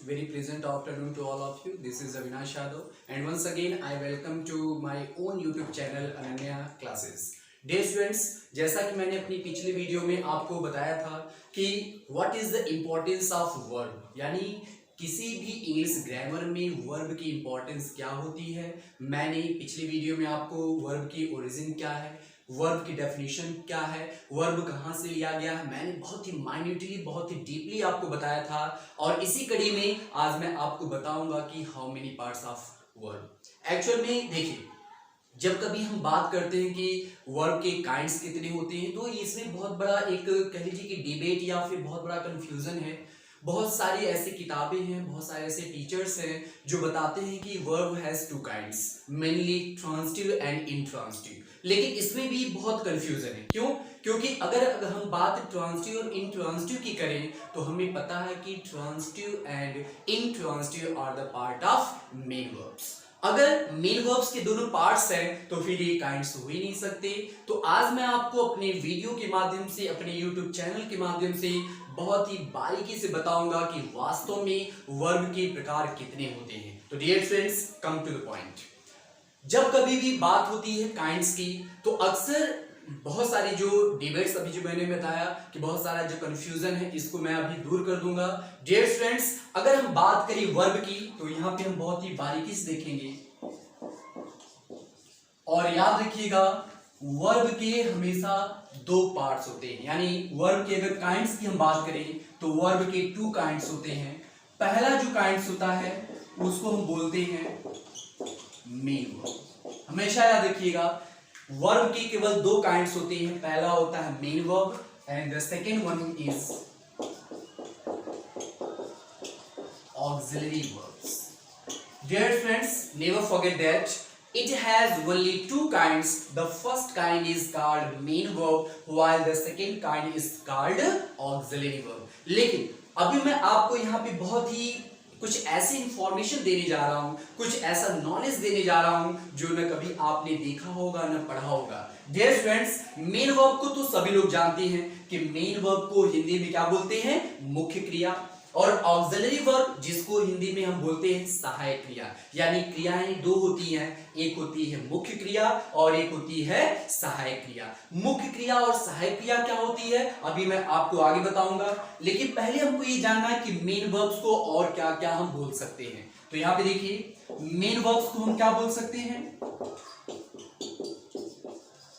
very pleasant afternoon to all of you. This is Avinash Yadav and once again I welcome to my own YouTube channel Ananya Classes. Dear students, जैसा कि मैंने अपनी पिछली video में आपको बताया था कि what is the importance of verb, यानी किसी भी इंग्लिश ग्रामर में वर्ब की इंपॉर्टेंस क्या होती है। मैंने पिछली वीडियो में आपको वर्ब की ओरिजिन क्या है, वर्ब की डेफिनेशन क्या है, वर्ब कहाँ से लिया गया है, मैंने बहुत ही माइन्यूटली बहुत ही डीपली आपको बताया था। और इसी कड़ी में आज मैं आपको बताऊंगा कि how many parts of verb. Actual में देखिए, जब कभी हम बात करते हैं कि वर्ब के काइंड्स कितने होते हैं तो इसमें बहुत बड़ा एक कह लीजिए कि डिबेट या फिर बहुत बड़ा कंफ्यूजन है। बहुत सारी ऐसी किताबें हैं, बहुत सारे ऐसे टीचर्स हैं जो बताते हैं कि verb has two kinds, mainly transitive and intransitive. लेकिन इसमें भी बहुत कंफ्यूजन है। क्यों? क्योंकि अगर हम बात ट्रांजिटिव और इंट्रांजिटिव की करें तो हमें पता है कि transitive and intransitive are the part of main verbs. अगर मेन वर्ब्स के दोनों पार्ट्स हैं तो फिर ये काइंड्स हो ही नहीं सकते। तो आज मैं आपको अपने वीडियो के माध्यम से, अपने यूट्यूब चैनल के माध्यम से बहुत ही बारीकी से बताऊंगा कि वास्तव में वर्ब के प्रकार कितने होते हैं। तो dear friends, come to the point. जब कभी भी बात होती है काइंड्स की तो अक्सर बहुत सारी जो डिबेट्स अभी जो मैंने बताया कि बहुत सारा जो कंफ्यूजन है इसको मैं अभी दूर कर दूंगा। डियर फ्रेंड्स, अगर हम बात करें वर्ब की तो यहाँ पे हम बहुत ही बारीकी से देखेंगे और याद रखिएगा वर्ब के हमेशा दो पार्ट्स होते हैं। यानी वर्ब के अगर काइंड्स की हम बात करें तो वर्ब के टू काइंड्स होते हैं। पहला जो काइंड्स होता है उसको हम बोलते हैं मेन वर्ब। हमेशा याद रखिएगा वर्ब के केवल दो काइंड्स होते हैं। पहला होता है main verb and the second one is auxiliary verbs. Dear friends, never forget that it has only two kinds. The first kind is called main verb while the second kind is called auxiliary verb. लेकिन अभी मैं आपको यहाँ पे बहुत ही कुछ ऐसी information देने जा रहा हूँ, कुछ ऐसा नॉलेज देने जा रहा हूँ जो न कभी आपने देखा होगा न पढ़ा होगा। डियर फ्रेंड्स, मेन वर्ब को तो सभी लोग जानते हैं कि मेन वर्ब को हिंदी में क्या बोलते हैं, मुख्य क्रिया। और ऑक्सिलरी वर्ब जिसको हिंदी में हम बोलते हैं सहायक क्रिया। यानी क्रियाएं दो होती हैं, एक होती है मुख्य क्रिया और एक होती है सहायक क्रिया। मुख्य क्रिया और सहायक क्रिया क्या होती है अभी मैं आपको आगे बताऊंगा, लेकिन पहले हमको ये जानना है कि मेन वर्ब्स को और क्या क्या हम बोल सकते हैं। तो यहाँ पे देखिए, मेन वर्ब्स को हम क्या बोल सकते हैं,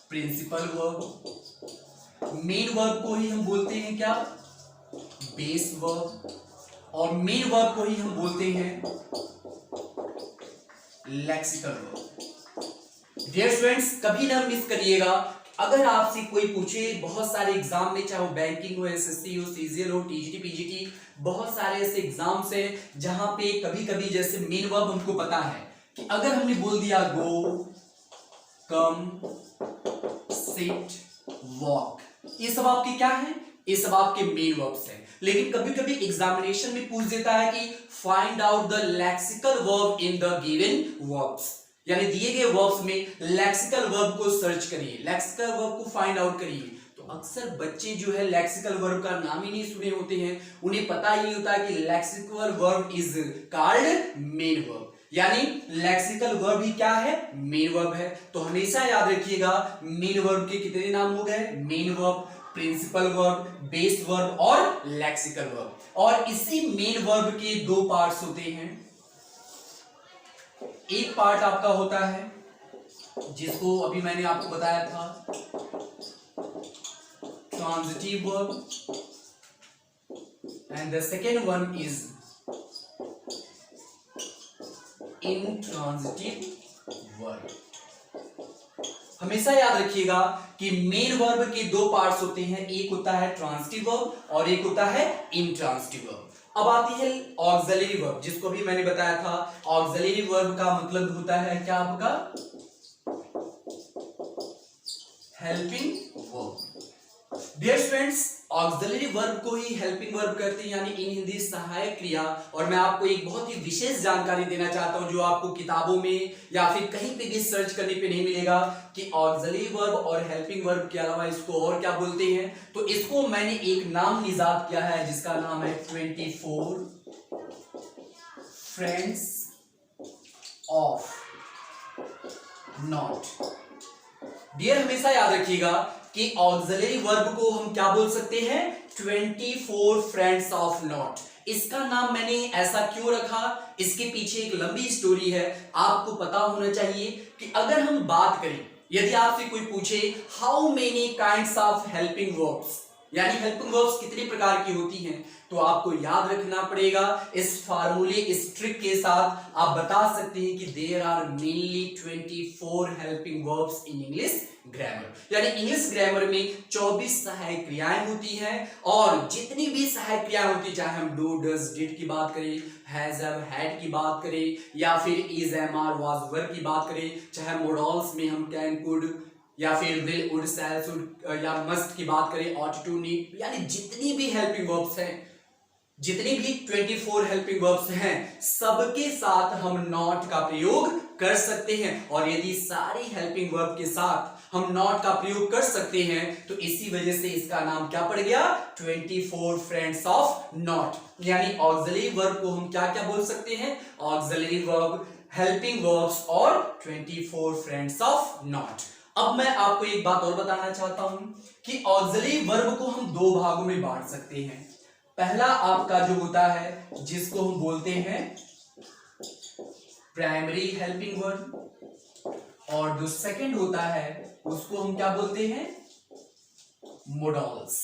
प्रिंसिपल वर्ब। मेन वर्ब को ही हम बोलते हैं क्या, बेस वर्ब। और मेन वर्ब को ही हम बोलते हैं लेक्सिकल वर्ब। डियर फ्रेंड्स, कभी ना मिस करिएगा। अगर आपसे कोई पूछे बहुत सारे एग्जाम में, चाहे वो बैंकिंग हो, एसएससी हो, सीजीएल हो, टीजीटी, पीजीटी, बहुत सारे ऐसे एग्जाम्स हैं जहां पे कभी कभी जैसे मेन वर्ब हमको पता है कि अगर हमने बोल दिया गो, कम, सिट, वॉक, ये सब आपके क्या है, ये सब आपके मेन वर्ब्स हैं। लेकिन कभी कभी एग्जामिनेशन में पूछ देता है कि find out the lexical verb in the given verbs, यानी दिए गए वर्ब्स में लेक्सिकल वर्ब को सर्च करिए, लेक्सिकल वर्ब को फाइंड आउट करिए। तो अक्सर बच्चे जो है लेक्सिकल वर्ब का नाम ही नहीं सुने होते हैं, उन्हें पता ही नहीं होता है कि lexical verb is called main verb. यानी लेक्सिकल वर्ब ही क्या है, मेन वर्ब है। तो हमेशा याद रखिएगा मेन वर्ब के कितने नाम हो गए, main verb, principal verb, base verb और लेक्सिकल वर्ब। और इसी मेन वर्ब के दो पार्ट्स होते हैं। एक पार्ट आपका होता है जिसको अभी मैंने आपको बताया था transitive verb and the second one is intransitive verb. हमेशा याद रखिएगा कि मेन वर्ब के दो पार्ट्स होते हैं, एक होता है ट्रांजिटिव वर्ब और एक होता है इंट्रांजिटिव वर्ब। अब आती है ऑक्सिलरी वर्ब, जिसको भी मैंने बताया था। ऑक्सिलरी वर्ब का मतलब होता है क्या आपका, helping verb. Dear friends, auxiliary verb को ही हेल्पिंग वर्ब कहते हैं, यानी इन हिंदी सहायक क्रिया। और मैं आपको एक बहुत ही विशेष जानकारी देना चाहता हूं जो आपको किताबों में या फिर कहीं पे भी सर्च करने पे नहीं मिलेगा कि ऑक्सिलरी वर्ब और हेल्पिंग वर्ब के अलावा इसको और क्या बोलते हैं। तो इसको मैंने एक नाम निजात किया है जिसका नाम है 24 फ्रेंड्स ऑफ नॉट। डियर हमेशा याद रखिएगा कि ऑक्सिलरी वर्ब को हम क्या बोल सकते हैं, 24 फ्रेंड्स ऑफ नॉट। इसका नाम मैंने ऐसा क्यों रखा, इसके पीछे एक लंबी स्टोरी है, आपको पता होना चाहिए कि अगर हम बात करें, यदि आपसे कोई पूछे how many kinds of helping verbs, यानी हेल्पिंग वर्ब्स कितने प्रकार की होती हैं, तो आपको याद रखना पड़ेगा इस फार्मूले, इस ट्रिक के साथ आप बता सकते हैं कि there are mainly 24 helping verbs in English grammar. यानी इंग्लिश ग्रामर में 24 सहायक क्रियाएं होती हैं, और जितनी भी सहायक क्रियाएं होती है, चाहे हम डू, डज, डिड की बात करें, हैज, हैव, हैड की बात करें, या फिर इज, एम, आर, वाज, वर की बात करें, चाहे मॉडल्स में हम कैन, कुड, या फिर विल, वुड, शैल, शुड या मस्ट की बात करें, ऑट टू, नीड, यानी जितनी भी हेल्पिंग वर्ब्स हैं, जितनी भी 24 हेल्पिंग वर्ब्स हैं, सबके साथ हम नॉट का प्रयोग कर सकते हैं। और यदि सारी हेल्पिंग वर्ब के साथ हम नॉट का प्रयोग कर सकते हैं, तो इसी वजह से इसका नाम क्या पड़ गया, 24 फ्रेंड्स ऑफ नॉट। यानी ऑक्सिलरी वर्ब को हम क्या क्या बोल सकते हैं, ऑक्सिलरी वर्ब, हेल्पिंग वर्ब्स और 24 फ्रेंड्स ऑफ नॉट। अब मैं आपको एक बात और बताना चाहता हूं कि ऑक्सिलरी वर्ब को हम दो भागों में बांट सकते हैं। पहला आपका जो होता है, जिसको हम बोलते हैं प्राइमरी हेल्पिंग वर्ब, और जो सेकंड होता है उसको हम क्या बोलते हैं, मोडल्स।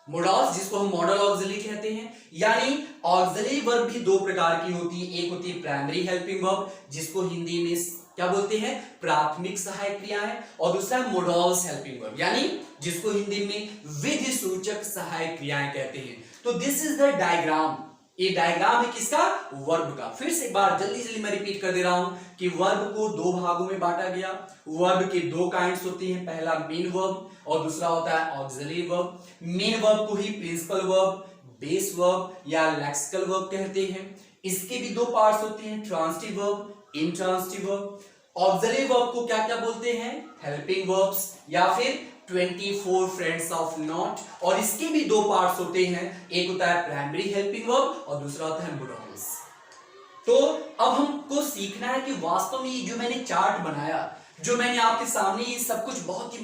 मोडल्स जिसको हम मॉडल ऑक्सिलरी कहते हैं। यानी ऑक्सिलरी वर्ब भी दो प्रकार की होती है, एक होती है प्राइमरी हेल्पिंग वर्ब, जिसको हिंदी में क्या बोलते हैं, प्राथमिक सहायक क्रियाएं, और दूसरा मोडल्स हेल्पिंग वर्ब, यानी जिसको हिंदी में विधि सूचक सहायक क्रियाएं कहते हैं। तो दिस इज द डायग्राम, ये डायग्राम है किसका, वर्ब का। फिर से एक बार जल्दी जल्दी मैं रिपीट कर दे रहा हूं कि वर्ब को दो भागों में बांटा गया। वर्ब के दो काइंड्स होते हैं, पहला मेन वर्ब और दूसरा होता है ऑक्सिलरी वर्ब। मेन वर्ब को ही प्रिंसिपल वर्ब, बेस वर्ब या लेक्सिकल वर्ब कहते हैं। इसके भी दो पार्ट्स होते हैं, transitive verb, intransitive verb. Auxiliary verb को क्या क्या बोलते हैं, हेल्पिंग वर्ब्स या फिर 24 फ्रेंड्स ऑफ नॉट। और इसके भी दो पार्ट्स होते हैं, एक होता है प्राइमरी हेल्पिंग वर्ब और दूसरा होता है मोडल्स। तो अब हमको सीखना है कि वास्तव में ये जो मैंने चार्ट बनाया, जो मैंने आपके सामने ये सब कुछ बहुत ही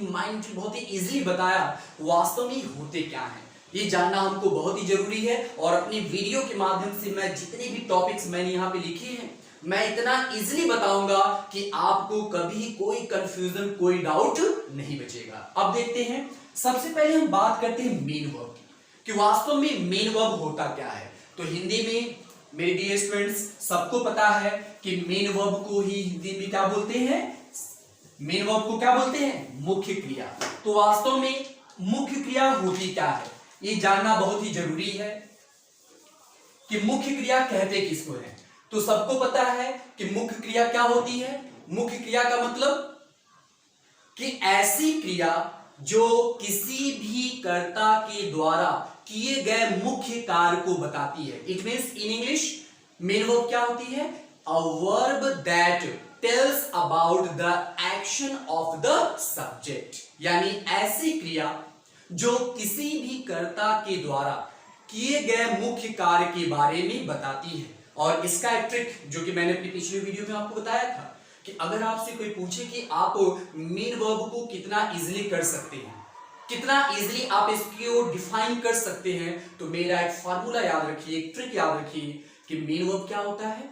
बहुत ही इजीली बताया, वास्तव में होते क्या है, ये जानना हमको बहुत ही जरूरी है। और अपनी वीडियो के माध्यम से मैं जितने भी टॉपिक्स मैंने यहाँ पे लिखे हैं, मैं इतना इजीली बताऊंगा कि आपको कभी कोई कंफ्यूजन, कोई डाउट नहीं बचेगा। अब देखते हैं, सबसे पहले हम बात करते हैं मेन वर्ब की, कि वास्तव में मेन वर्ब होता क्या है। तो हिंदी में मेरे डियर स्टूडेंट्स सबको पता है कि मेन वर्ब को ही हिंदी में क्या बोलते हैं, मेन वर्ब को क्या बोलते हैं, मुख्य क्रिया। तो वास्तव में मुख्य क्रिया होती क्या है, ये जानना बहुत ही जरूरी है कि मुख्य क्रिया कहते किसको है। तो सबको पता है कि मुख्य क्रिया क्या होती है। मुख्य क्रिया का मतलब कि ऐसी क्रिया जो किसी भी कर्ता के द्वारा किए गए मुख्य कार्य को बताती है। It means in English main verb क्या होती है, a verb that tells about the action of the subject. यानी ऐसी क्रिया जो किसी भी कर्ता के द्वारा किए गए मुख्य कार्य के बारे में बताती है। और इसका एक ट्रिक जो कि मैंने अपनी पिछली वीडियो में आपको बताया था कि अगर आपसे कोई पूछे कि आप मेन वर्ब को कितना इजीली कर सकते हैं, कितना इजीली आप इसको डिफाइन कर सकते हैं, तो मेरा एक फार्मूला याद रखिए, एक ट्रिक याद रखिए कि मेन वर्ब क्या होता है,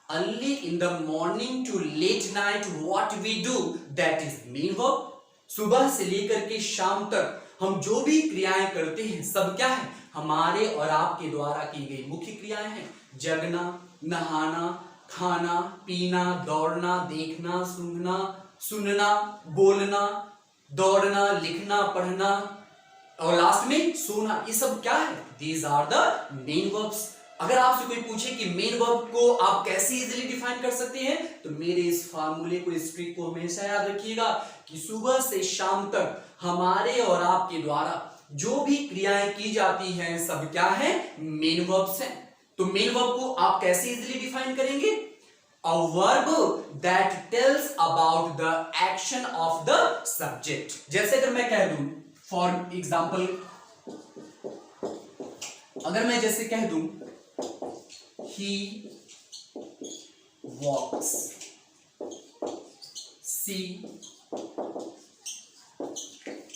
early in the morning to late night what we do that is main verb. सुबह से लेकर के शाम तक हम जो भी क्रियाएं करते हैं सब क्या है, हमारे और आपके द्वारा की गई मुख्य क्रियाएं हैं। जगना, नहाना, खाना, पीना, दौड़ना, देखना, सूंघना, सुनना, बोलना, दौड़ना, लिखना, पढ़ना और लास्ट में सोना, ये सब क्या है, these are the main verbs. अगर आपसे कोई पूछे कि मेन वर्ब को आप कैसे इजीली डिफाइन कर सकते हैं, तो मेरे इस फार्मूले को, इस ट्रिक को हमेशा याद रखिएगा कि सुबह से शाम तक हमारे और आपके द्वारा जो भी क्रियाएं की जाती हैं सब क्या है, मेन वर्ब्स हैं। तो मेन वर्ब को आप कैसे इजीली डिफाइन करेंगे, a verb that tells about the action of the subject. जैसे अगर मैं कह दूं, फॉर एग्जाम्पल, अगर मैं जैसे कह दूं he walks, C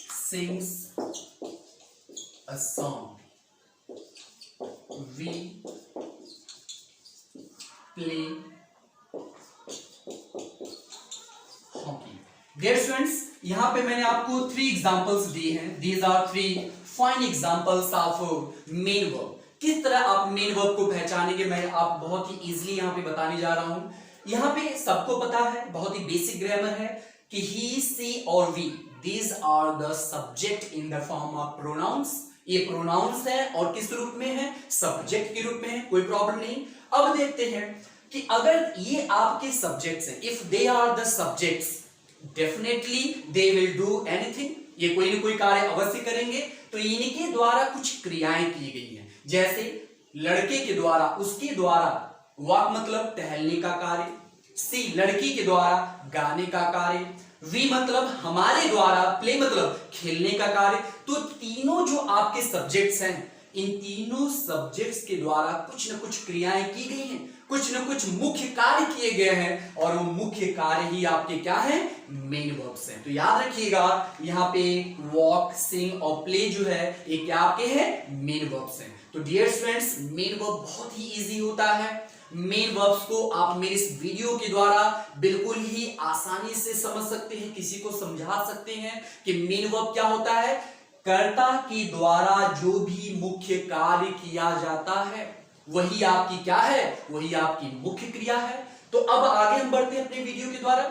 sings a song, we play hockey. Dear students, यहां पे मैंने आपको 3 एग्जांपल्स दिए हैं. These are 3 fine examples of main verb. किस तरह आप मेन वर्ब को पहचानेंगे मैं आप बहुत ही इजीली यहां पे बताने जा रहा हूं. यहां पे सबको पता है, बहुत ही बेसिक ग्रामर है कि he, she और we, these are the subject in the form of pronouns. ये प्रोनाउंस है और किस रूप में है? सब्जेक्ट के रूप में है. कोई प्रॉब्लम नहीं. अब देखते हैं कि अगर ये आपके सब्जेक्ट्स हैं, if they are the subjects, definitely they will do anything. ये कोई ना कोई कार्य अवश्य करेंगे. तो इनके द्वारा कुछ क्रियाएं की गई हैं, जैसे लड़के के द्वारा, उसके द्वारा वॉक मतलब टहलने का कार्य, सी लड़की के द्वारा गाने का कार्य, वी मतलब हमारे द्वारा, प्ले मतलब खेलने का कार्य. तो तीनों जो आपके सब्जेक्ट्स हैं, इन तीनों सब्जेक्ट्स के द्वारा कुछ न कुछ क्रियाएं की गई हैं, कुछ न कुछ मुख्य कार्य किए गए हैं और वो मुख्य कार्य ही आपके क्या है? मेन वर्ब्स हैं. तो याद रखिएगा यहाँ पे वॉक, सिंग और प्ले जो है ये क्या आपके हैं? मेन वर्ब्स हैं. तो डियर स्टूडेंट्स, मेन वर्ब बहुत ही इजी होता है. मेन वर्ब्स को आप मेरे इस वीडियो के द्वारा बिल्कुल ही आसानी से समझ सकते हैं, किसी को समझा सकते हैं कि मेन वर्ब क्या होता है. कर्ता के द्वारा जो भी मुख्य कार्य किया जाता है वही आपकी क्या है? वही आपकी मुख्य क्रिया है. तो अब आगे हम बढ़ते हैं अपने वीडियो के द्वारा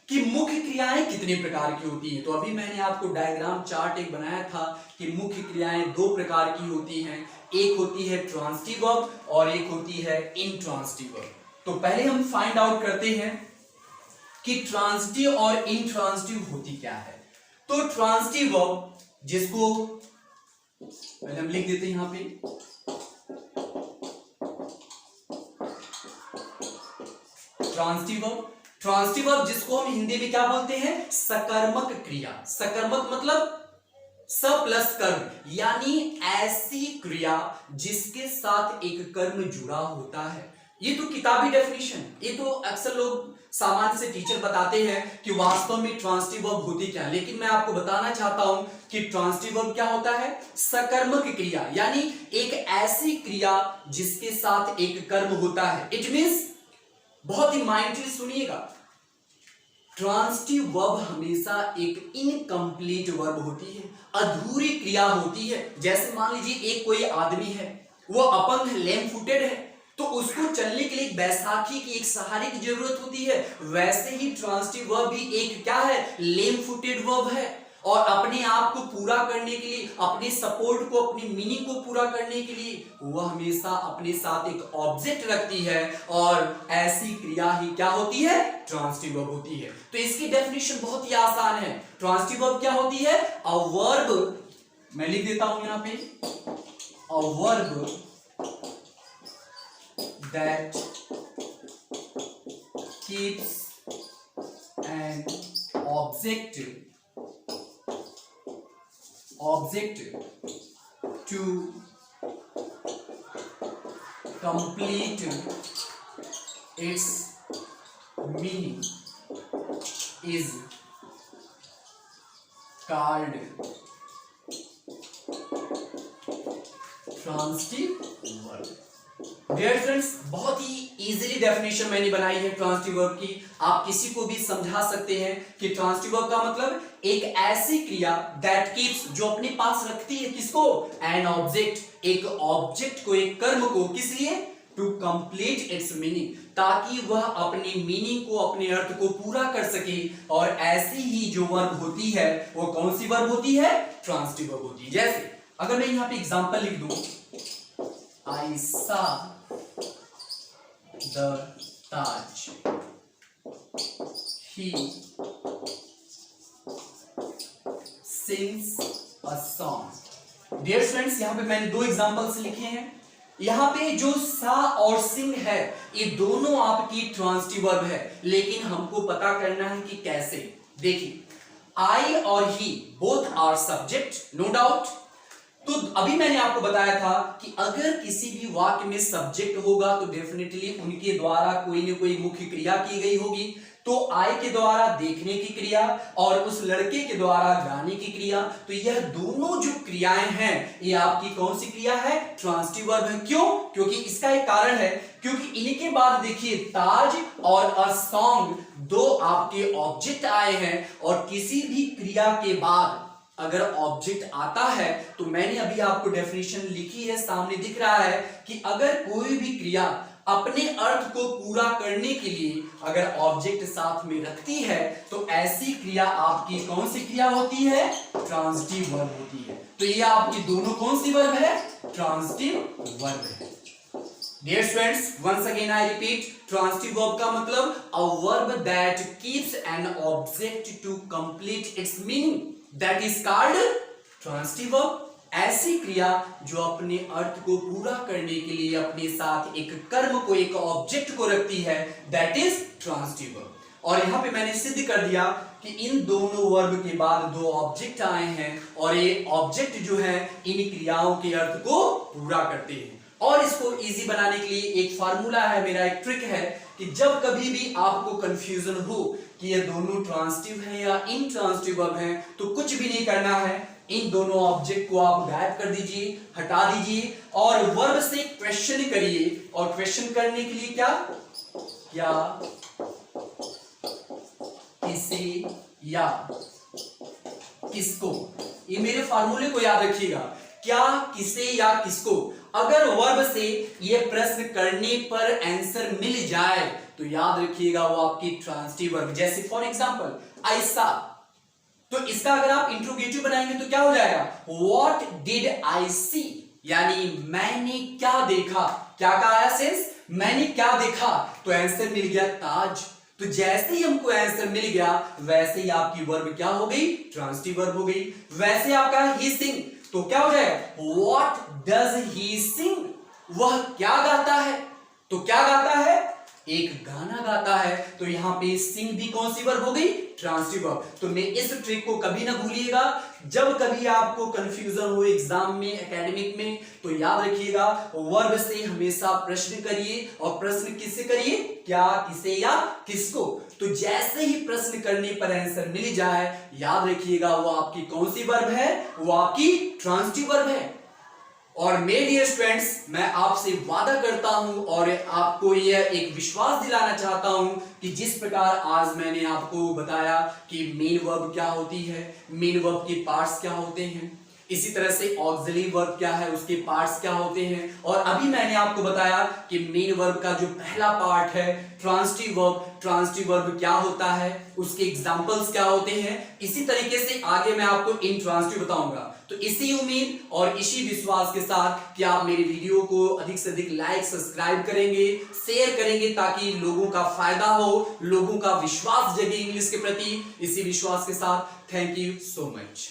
कि मुख्य क्रियाएं कितने प्रकार की होती हैं. तो अभी मैंने आपको डायग्राम चार्ट एक बनाया था कि मुख्य क्रियाएं 2 प्रकार की होती हैं. एक होती है ट्रांजिटिव वर्ब और एक होती है इंट्रांजिटिव वर्ब. तो पहले हम फाइंड आउट करते हैं कि ट्रांजिटिव और इंट्रांजिटिव होती क्या है. तो ट्रांजिटिव वर्ब जिसको पहले हम लिख देते हैं यहां पे, ट्रांजिटिव वर्ब. ट्रांजिटिव वर्ब जिसको हम हिंदी में क्या बोलते हैं? सकर्मक क्रिया. सकर्मक मतलब स प्लस कर्म, यानी ऐसी क्रिया जिसके साथ एक कर्म जुड़ा होता है. ये तो किताबी डेफिनेशन, ये तो अक्सर लोग सामान्य से टीचर बताते हैं कि वास्तव में ट्रांजिटिव वर्ब होती क्या. लेकिन मैं आपको बताना चाहता हूं कि ट्रांजिटिव वर्ब क्या होता है? सकर्मक क्रिया, यानी एक ऐसी क्रिया जिसके साथ एक कर्म होता है. इट मींस, बहुत ही माइंडली सुनिएगा, ट्रांजिटिव वर्ब हमेशा एक इनकम्प्लीट वर्ब होती है, अधूरी क्रिया होती है. जैसे मान लीजिए एक कोई आदमी है, वो अपंग है, लेम फुटेड है, तो उसको चलने के लिए एक बैसाखी की, एक सहारे की जरूरत होती है. वैसे ही ट्रांजिटिव वर्ब भी एक क्या है? लेम फुटेड वर्ब है. और अपने आप को पूरा करने के लिए, अपने सपोर्ट को, अपनी मीनिंग को पूरा करने के लिए वह हमेशा अपने साथ एक ऑब्जेक्ट रखती है और ऐसी क्रिया ही क्या होती है? ट्रांजिटिव वर्ब होती है. तो इसकी डेफिनेशन बहुत ही आसान है. ट्रांजिटिव वर्ब क्या होती है? अ वर्ब, मैं लिख देता हूं यहां पे, a verb that keeps an object to complete its meaning is called transitive verb. Dear friends, बहुत ही इजीली डेफिनेशन मैंने बनाई है ट्रांजिटिव वर्ब की. आप किसी को भी समझा सकते हैं कि ट्रांजिटिव वर्ब का मतलब एक ऐसी क्रिया दैट कीप्स, जो अपने पास रखती है किसको? एन ऑब्जेक्ट, एक ऑब्जेक्ट को, एक कर्म को. किस लिए? टू कंप्लीट इट्स मीनिंग, ताकि वह अपनी मीनिंग को, अपने अर्थ को पूरा कर सके. और ऐसी ही जो वर्ब होती है वो कौन सी वर्ब होती है? ट्रांजिटिव वर्ब होती है. जैसे अगर मैं यहां पे एग्जांपल लिख दूं, I saw the Taj. He sings a song. Dear friends, यहाँ पे मैंने 2 एग्जांपल्स लिखे हैं. यहाँ पे जो सा और सिंग है, ये दोनों आपकी ट्रांजिटिव वर्ब है. लेकिन हमको पता करना है कि कैसे. देखिए, I और he both are subject, no doubt. तो अभी मैंने आपको बताया था कि अगर किसी भी वाक्य में सब्जेक्ट होगा तो डेफिनेटली उनके द्वारा कोई ना कोई मुख्य क्रिया की गई होगी। तो आई के द्वारा देखने की क्रिया और उस लड़के के द्वारा गाने की क्रिया, तो यह दोनों जो क्रियाएं हैं ये आपकी कौन सी क्रिया है? ट्रांजिटिव वर्ब है। क्यों? क्योंकि इसका एक कारण है, क्योंकि इनके बाद देखिए ताज और अ सॉन्ग दो आपके ऑब्जेक्ट आए हैं, और किसी भी क्रिया के बाद अगर ऑब्जेक्ट आता है तो मैंने अभी आपको डेफिनेशन लिखी है, सामने दिख रहा है कि अगर कोई भी क्रिया अपने अर्थ को पूरा करने के लिए अगर ऑब्जेक्ट साथ में रखती है तो ऐसी क्रिया आपकी कौन सी क्रिया होती है? ट्रांजिटिव वर्ब होती है। तो ये आपकी दोनों कौन सी वर्ब है? ट्रांजिटिव वर्ब है। Dear students, once again I repeat, transitive verb का मतलब a verb that keeps an object to complete its meaning, that is called transitive verb। ऐसी क्रिया जो अपने अर्थ को पूरा करने के लिए अपने साथ एक कर्म को, एक ऑब्जेक्ट को रखती है, that is transitive verb। और यहाँ पे मैंने सिद्ध कर दिया कि इन दोनों वर्ब के बाद दो ऑब्जेक्ट आए हैं और ये ऑब्जेक्ट जो है इन क्रियाओं के अर्थ को पूरा करते हैं। और इसको इजी बनाने के लिए एक फार्मूला है, मेरा एक ट्रिक है कि जब कभी भी आपको कंफ्यूजन हो कि ये दोनों ट्रांजिटिव है या इंट्रांजिटिव वर्ब है, तो कुछ भी नहीं करना है, इन दोनों ऑब्जेक्ट को आप गायब कर दीजिए, हटा दीजिए और वर्ब से क्वेश्चन करिए। और क्वेश्चन करने के लिए क्या किसे या किसको, ये मेरे फार्मूले को याद रखिएगा, क्या, किसे या किसको। अगर वर्ब से ये प्रश्न करने पर आंसर मिल जाए तो याद रखिएगा वो आपकी ट्रांजिटिव वर्ब। जैसे फॉर एग्जांपल ऐसा, तो इसका अगर आप इंट्रोगेटिव बनाएंगे तो क्या हो जाएगा? व्हाट डिड आई सी, यानी मैंने क्या देखा। क्या का आया सेंस? मैंने क्या देखा, तो आंसर मिल गया ताज। तो जैसे ही हमको आंसर मिल गया वैसे ही आपकी वर्ब क्या हो गई? ट्रांजिटिव वर्ब हो गई। वैसे आपका ही सिंग, तो क्या हो जाएगा? What does he sing? वह क्या गाता है, तो क्या गाता है? एक गाना गाता है। तो यहां पे सिंग भी कौन सी वर्ब हो गई? Transitive verb. तो मैं इस ट्रिक को कभी ना भूलिएगा, जब कभी आपको कंफ्यूजन हो एग्जाम में, एकेडमिक में, तो याद रखिएगा वर्ब से हमेशा प्रश्न करिए। और प्रश्न किससे करिए? क्या, किसे या किसको। तो जैसे ही प्रश्न करने पर आंसर मिल जाए, याद रखिएगा वो आपकी कौन सी वर्ब है? वो आपकी ट्रांजिटिव वर्ब है। और मेरे डियर स्टूडेंट्स, मैं आपसे वादा करता हूं और आपको यह एक विश्वास दिलाना चाहता हूं कि जिस प्रकार आज मैंने आपको बताया कि मेन वर्ब क्या होती है, मेन वर्ब के पार्ट्स क्या होते हैं, इसी तरह से ऑक्सिलरी वर्ब क्या है, उसके पार्ट्स क्या होते हैं, और अभी मैंने आपको बताया कि मेन वर्ब का जो पहला पार्ट है ट्रांजिटिव वर्ब, ट्रांजिटिव वर्ब क्या होता है, उसके एग्जांपल्स क्या होते हैं। इसी तरीके से आगे मैं आपको इंट्रांजिटिव बताऊंगा। तो इसी उम्मीद और इसी विश्वास के साथ कि आप मेरे वीडियो को अधिक से अधिक लाइक, सब्सक्राइब करेंगे, शेयर करेंगे, ताकि लोगों का फायदा हो, लोगों का विश्वास जगे इंग्लिश के प्रति। इसी विश्वास के साथ थैंक यू सो मच।